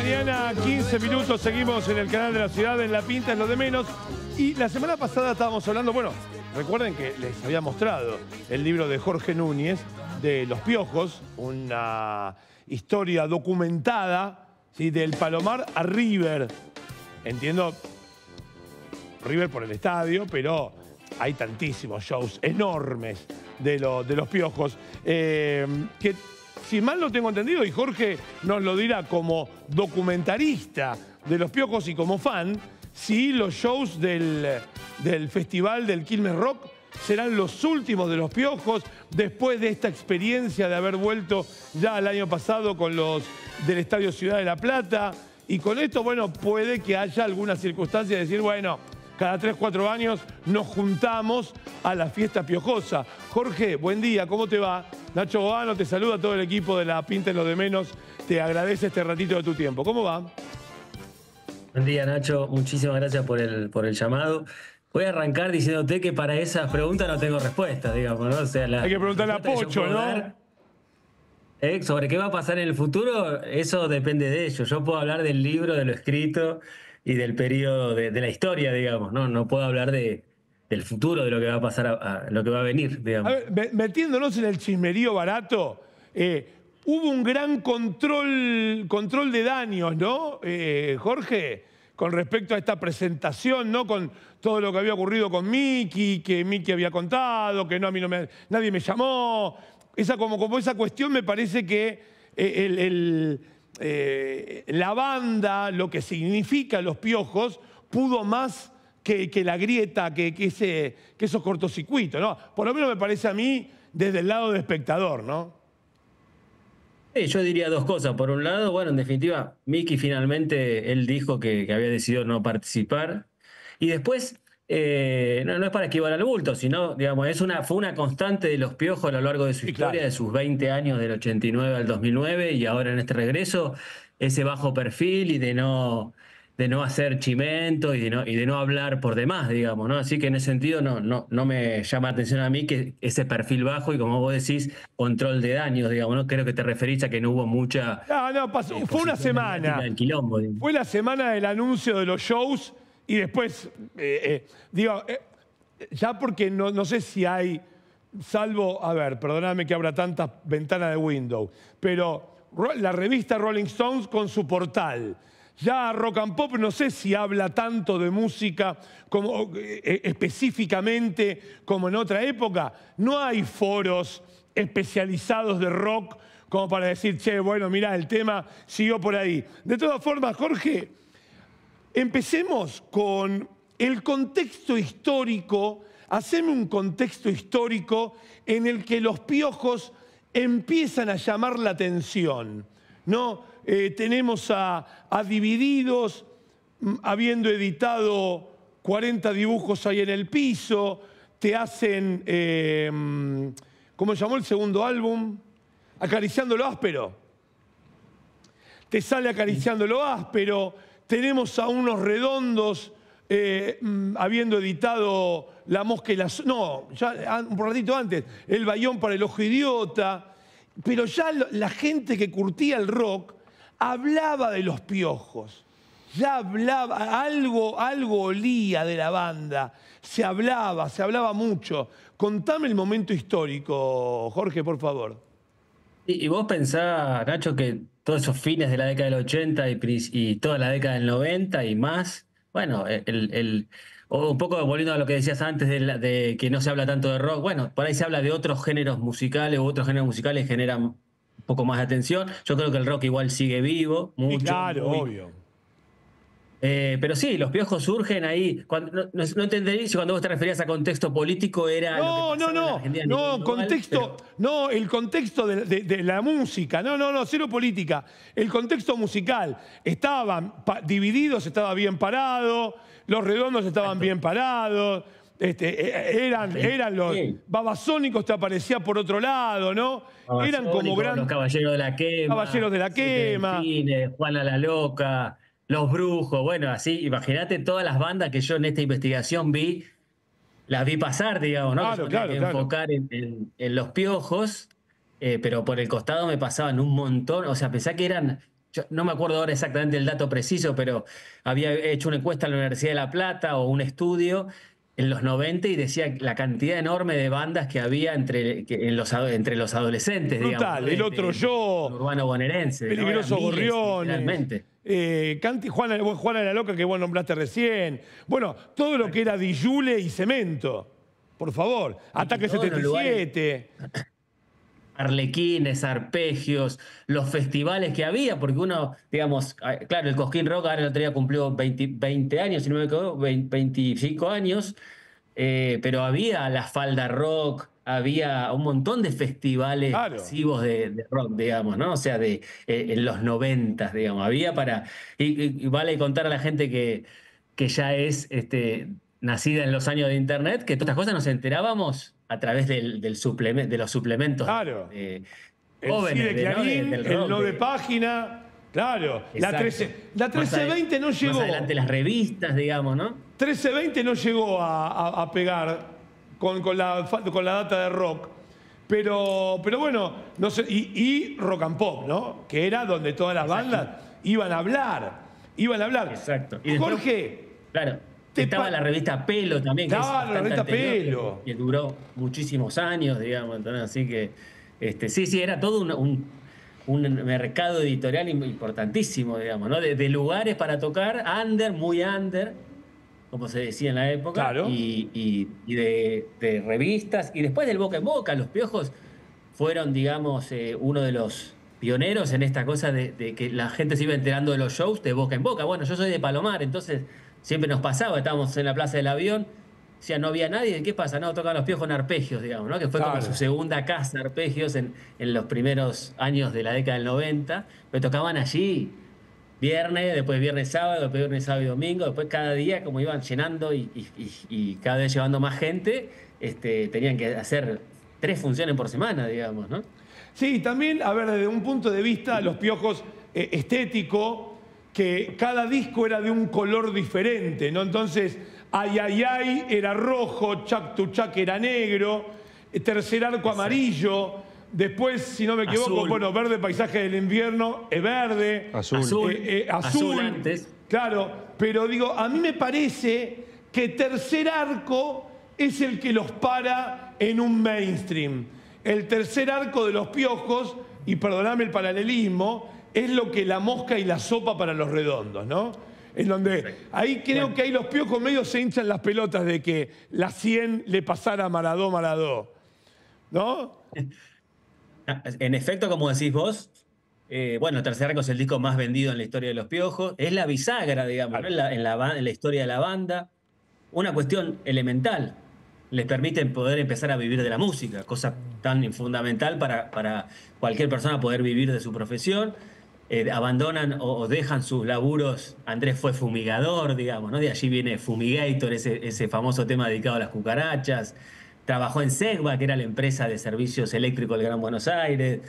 mañana, 15 minutos, seguimos en el canal de la ciudad, en La Pinta es lo de menos. Y la semana pasada estábamos hablando, bueno, recuerden que les había mostrado el libro de Jorge Núñez, de Los Piojos, una historia documentada, ¿sí?, del Palomar a River. Entiendo, River por el estadio, pero hay tantísimos shows enormes de Los Piojos, que si mal no tengo entendido, y Jorge nos lo dirá como documentarista de Los Piojos y como fan, si los shows del festival del Quilmes Rock serán los últimos de Los Piojos después de esta experiencia de haber vuelto ya el año pasado con los del Estadio Ciudad de La Plata. Y con esto, bueno, puede que haya alguna circunstancia de decir, bueno, cada 3 o 4 años nos juntamos a la fiesta piojosa. Jorge, buen día, ¿cómo te va? Nacho Boano te saluda, todo el equipo de La Pinta en lo de menos. Te agradece este ratito de tu tiempo. ¿Cómo va? Buen día, Nacho. Muchísimas gracias por el llamado. Voy a arrancar diciéndote que para esas preguntas no tengo respuesta, digamos, ¿no? O sea, hay que preguntarle a Pocho, ¿no? Sobre qué va a pasar en el futuro, eso depende de ellos. Yo puedo hablar del libro, de lo escrito y del periodo de la historia, digamos, ¿no? No puedo hablar del futuro, de lo que va a pasar, a lo que va a venir, digamos. A ver, metiéndonos en el chismerío barato, hubo un gran control de daños, ¿no, Jorge? Con respecto a esta presentación, ¿no? Con todo lo que había ocurrido con Miki, que Miki había contado, que no, nadie me llamó. Como esa cuestión me parece que la banda, lo que significa Los Piojos, pudo más que la grieta, que esos cortocircuitos, ¿no? Por lo menos me parece a mí desde el lado de espectador, ¿no? Yo diría dos cosas. Por un lado, bueno, en definitiva, Miki finalmente, él dijo que había decidido no participar. Y después, no es para esquivar al bulto, sino, digamos, fue una constante de Los Piojos a lo largo de su historia, claro, de sus 20 años, del 89 al 2009, y ahora en este regreso, ese bajo perfil y de no hacer chimento y de no hablar por demás, digamos, ¿no? Así que en ese sentido no me llama la atención a mí que ese perfil bajo y, como vos decís, control de daños, digamos, ¿no? Creo que te referís a que no hubo mucha... No, pasó, fue una semana. Quilombo, fue la semana del anuncio de los shows y después, ya porque no sé si hay, salvo, a ver, perdóname que abra tantas ventanas de Windows, pero la revista Rolling Stones con su portal. Ya Rock and Pop no sé si habla tanto de música como, específicamente como en otra época. No hay foros especializados de rock como para decir, che, bueno, mirá, el tema siguió por ahí. De todas formas, Jorge, empecemos con el contexto histórico. Haceme un contexto histórico en el que Los Piojos empiezan a llamar la atención, ¿no? Tenemos a Divididos habiendo editado 40 dibujos ahí en el piso. Te hacen, ¿cómo se llamó el segundo álbum? Acariciando lo áspero. Te sale Acariciando lo áspero. Tenemos a Unos Redondos habiendo editado La Mosca y la... No, ya un ratito antes, El Bayón para el Ojo Idiota. Pero ya la gente que curtía el rock hablaba de Los Piojos, ya hablaba, algo olía de la banda, se hablaba mucho. Contame el momento histórico, Jorge, por favor. Y vos pensás, Nacho, que todos esos fines de la década del 80 y toda la década del 90 y más, bueno, o un poco volviendo a lo que decías antes de que no se habla tanto de rock, bueno, por ahí se habla de otros géneros musicales, u otros géneros musicales generan un poco más de atención. Yo creo que el rock igual sigue vivo, mucho. Y claro, obvio. Pero sí, Los Piojos surgen ahí. No entendí si cuando vos te referías a contexto político era... el contexto de la música. Cero política. El contexto musical. Estaban Divididos, estaba bien parado. Los Redondos estaban bien parados. Eran los Babasónicos, te aparecía por otro lado, ¿no? Eran como grandes... Los Caballeros de la Quema. Caballeros de la Quema. Juana la Loca, Los Brujos. Bueno, así, imagínate todas las bandas que yo en esta investigación las vi pasar, digamos, ¿no? Claro. Enfocar en Los Piojos, pero por el costado me pasaban un montón. O sea, pensá que eran yo no me acuerdo ahora exactamente el dato preciso, pero había hecho una encuesta en la Universidad de La Plata o un estudio en los 90 y decía la cantidad enorme de bandas que había entre los adolescentes, digamos, ¿no? Brutal. El otro yo, Urbano bonaerense, ¿no? Eran Peligrosos miles, Gorriones, literalmente. Juana la Loca, que vos nombraste recién. Bueno, todo lo que era Dijule y Cemento. Por favor. Ataque todos los lugares. 77. Arlequines, arpegios, los festivales que había, porque uno, digamos, claro, el Cosquín Rock ahora el otro día cumplió 20 años, si no me equivoco, 25 años, pero había la Falda Rock, había un montón de festivales Claro. masivos de rock, digamos, ¿no? O sea, en los 90, digamos, había para... Y vale contar a la gente que ya es nacida en los años de Internet, que todas estas cosas nos enterábamos a través de los suplementos Claro. El sí jóvenes de Clarín, del el rock. no de página. Claro. La Exacto. 1320 no llegó. Más adelante las revistas, digamos, ¿no? 1320 no llegó a pegar con la data de rock. Pero bueno, no sé, y Rock and Pop, ¿no? Que era donde todas las bandas iban a hablar. Exacto. Y después, Jorge. claro, estaba la revista Pelo también, que es Estaba la bastante revista anterior, Pelo. que duró muchísimos años, digamos. Entonces, así que, sí, era todo un mercado editorial importantísimo, digamos, ¿no? De lugares para tocar, muy under, como se decía en la época, Claro. y de revistas, y después del boca en boca. Los Piojos fueron, digamos, uno de los pioneros en esta cosa de que la gente se iba enterando de los shows de boca en boca. Bueno, yo soy de Palomar, entonces siempre nos pasaba, estábamos en la Plaza del Avión, decía, no había nadie, ¿qué pasa? No, tocaban los Piojos en Arpegios, digamos, ¿no? Que fue Claro. como su segunda casa, Arpegios, en los primeros años de la década del 90, pero tocaban allí viernes, después viernes sábado, después viernes sábado y domingo, después cada día, como iban llenando y cada vez llevando más gente, tenían que hacer 3 funciones por semana, digamos, ¿no? Sí, también, a ver, desde un punto de vista, los Piojos estético, que cada disco era de un color diferente, ¿no? Entonces, Ay, ay, ay era rojo, Chac tu Chac era negro, Tercer Arco amarillo, después, si no me equivoco, Azul. bueno, Verde Paisaje del Invierno es verde. Azul. Azul antes. Claro, pero digo, a mí me parece que Tercer Arco es el que los para en un mainstream. El Tercer Arco de los Piojos, y perdoname el paralelismo, es lo que la mosca y la sopa para los redondos, ¿no? En donde ahí creo que ahí los Piojos medio se hinchan las pelotas de que la 100 le pasara a Maradó, ¿no? En efecto, como decís vos, bueno, Tercer Arco es el disco más vendido en la historia de los Piojos. Es la bisagra, digamos, ¿no? en la historia de la banda. Una cuestión elemental. Les permiten poder empezar a vivir de la música, cosa tan fundamental para cualquier persona poder vivir de su profesión. Abandonan o dejan sus laburos. Andrés fue fumigador, digamos, ¿no? De allí viene Fumigator, ese famoso tema dedicado a las cucarachas. Trabajó en Segba, que era la empresa de servicios eléctricos del Gran Buenos Aires.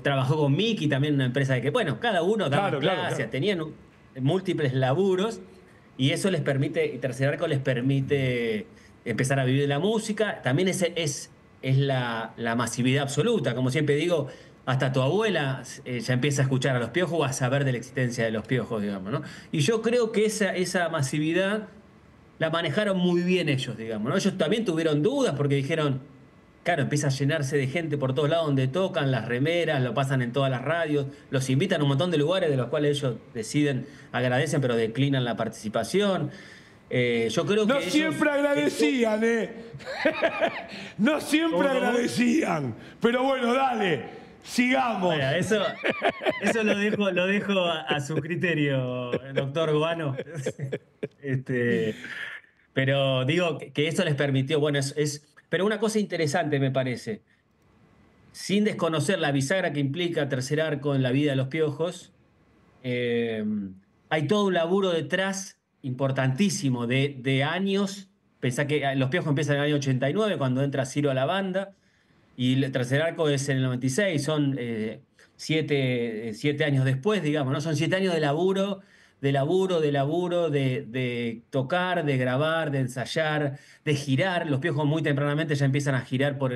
Trabajó con Mickey, también una empresa de que, bueno, cada uno daba clases, tenían múltiples laburos, y eso les permite, y Tercer Arco les permite empezar a vivir de la música. También es la masividad absoluta. Como siempre digo, hasta tu abuela ya empieza a escuchar a los Piojos o a saber de la existencia de los Piojos, digamos, ¿no? Y yo creo que esa masividad la manejaron muy bien ellos, digamos, ¿no? Ellos también tuvieron dudas porque dijeron, claro, empieza a llenarse de gente por todos lados donde tocan, las remeras, lo pasan en todas las radios, los invitan a un montón de lugares de los cuales ellos deciden, agradecen, pero declinan la participación. Yo creo que no siempre agradecían, No siempre agradecían. Pero bueno, dale, sigamos. Bueno, eso lo dejo a su criterio, doctor Guano. Pero digo que eso les permitió, bueno, pero una cosa interesante me parece, sin desconocer la bisagra que implica Tercer Arco en la vida de los Piojos, hay todo un laburo detrás importantísimo de años. Pensá que los Piojos empiezan en el año 89, cuando entra Ciro a la banda, y el Tercer Arco es en el 96, son 7 años después, digamos, ¿no? Son 7 años de laburo, de tocar, de grabar, de ensayar, de girar. Los Piojos muy tempranamente ya empiezan a girar por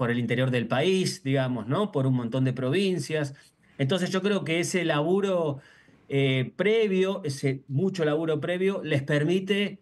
el interior del país, digamos, ¿no? Por un montón de provincias. Entonces yo creo que ese laburo previo, ese mucho laburo previo, les permite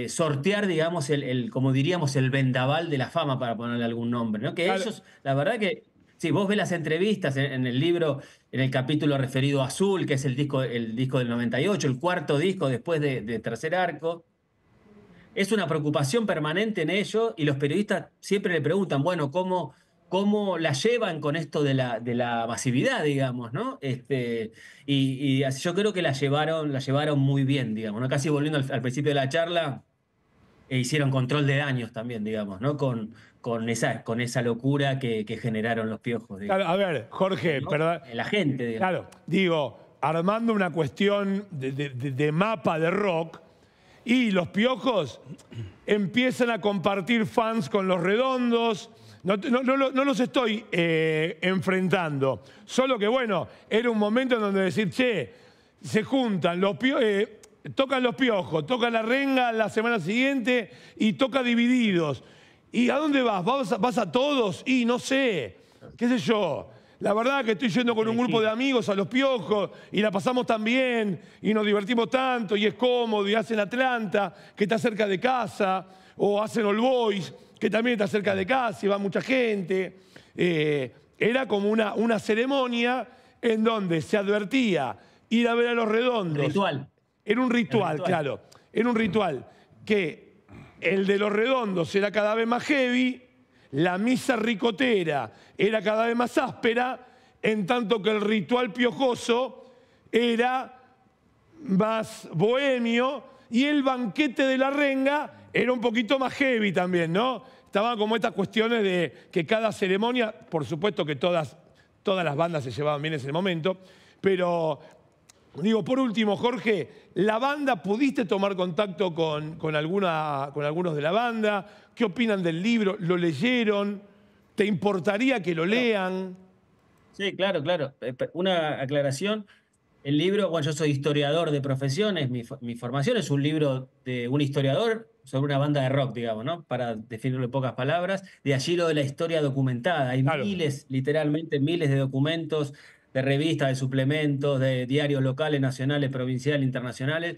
sortear, digamos, como diríamos, el vendaval de la fama, para ponerle algún nombre, ¿no? Que Claro, ellos, la verdad que, si vos ves las entrevistas en el libro, en el capítulo referido a Azul, que es el disco del 98, el cuarto disco después de Tercer Arco, es una preocupación permanente en ello y los periodistas siempre le preguntan, bueno, ¿cómo la llevan con esto de la masividad, digamos, ¿no? Yo creo que la llevaron muy bien, digamos, ¿no? Casi volviendo al principio de la charla, hicieron control de daños también, digamos, ¿no? Con esa locura que generaron los piojos, claro, digamos, a ver, Jorge, ¿no? perdón. En la gente, digamos. Claro, digo, armando una cuestión de mapa de rock, y los Piojos empiezan a compartir fans con los Redondos. No los estoy enfrentando. Solo que, bueno, era un momento en donde decir, che, se juntan, tocan los Piojos, tocan la Renga la semana siguiente y toca Divididos. ¿Y a dónde vas? ¿Vas a todos? Y no sé, qué sé yo. La verdad que estoy yendo con un grupo de amigos a los Piojos y la pasamos tan bien y nos divertimos tanto y es cómodo y hacen Atlanta, que está cerca de casa, o hacen All Boys, que también está cerca de casa y va mucha gente. Era como una ceremonia en donde se advertía ir a ver a los Redondos. Ritual. Era un ritual, claro. Era un ritual que el de los Redondos era cada vez más heavy, la misa ricotera era cada vez más áspera, en tanto que el ritual piojoso era más bohemio y el banquete de la Renga era un poquito más heavy también, ¿no? Estaban como estas cuestiones de que cada ceremonia, por supuesto que todas las bandas se llevaban bien en ese momento, pero digo, por último, Jorge, ¿la banda pudiste tomar contacto con algunos de la banda? ¿Qué opinan del libro? ¿Lo leyeron? ¿Te importaría que lo lean? Sí, claro, claro. Una aclaración. El libro, bueno, yo soy historiador de profesiones, mi formación es un libro de un historiador sobre una banda de rock, digamos, ¿no? Para definirlo en pocas palabras. De allí lo de la historia documentada. Hay Claro. miles, literalmente miles de documentos, de revistas, de suplementos, de diarios locales, nacionales, provinciales, internacionales.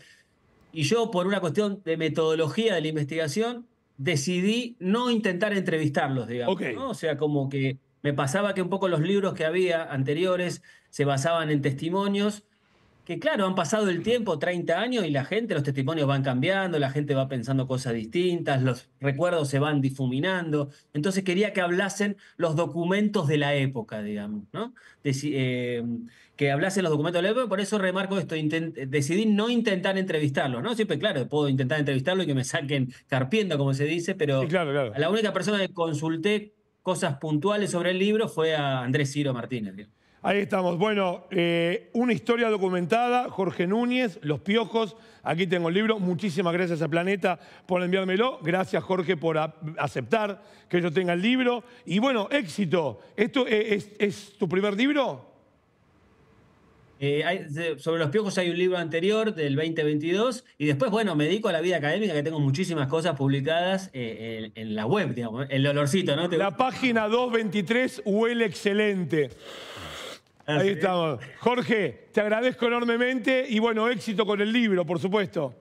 Y yo, por una cuestión de metodología de la investigación, decidí no intentar entrevistarlos, digamos, Ok. ¿no? O sea, como que me pasaba que un poco los libros que había anteriores se basaban en testimonios que, claro, han pasado el tiempo, 30 años, y la gente, los testimonios van cambiando, la gente va pensando cosas distintas, los recuerdos se van difuminando. Entonces quería que hablasen los documentos de la época, digamos, ¿no? Que hablasen los documentos de la época, por eso remarco esto, decidí no intentar entrevistarlos, ¿no? Siempre, claro, puedo intentar entrevistarlo y que me saquen carpiendo, como se dice, Sí, pero claro, claro. a la única persona que consulté cosas puntuales sobre el libro fue a Andrés Ciro Martínez, digamos. Ahí estamos. Bueno, una historia documentada, Jorge Núñez, Los Piojos. Aquí tengo el libro. Muchísimas gracias a Planeta por enviármelo. Gracias, Jorge, por aceptar que yo tenga el libro. Y bueno, éxito. ¿Esto es tu primer libro? Sobre los piojos hay un libro anterior del 2022 y después, bueno, me dedico a la vida académica, que tengo muchísimas cosas publicadas en la web, digamos, el olorcito, ¿no? La página 223 huele excelente. Ahí estamos. Jorge, te agradezco enormemente y bueno, éxito con el libro, por supuesto.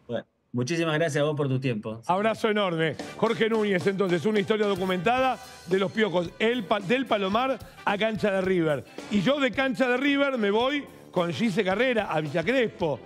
Bueno, muchísimas gracias a vos por tu tiempo. Abrazo enorme. Jorge Núñez, entonces, una historia documentada de los Piojos, del Palomar a Cancha de River. Y yo de Cancha de River me voy con Gise Carrera a Villa Crespo.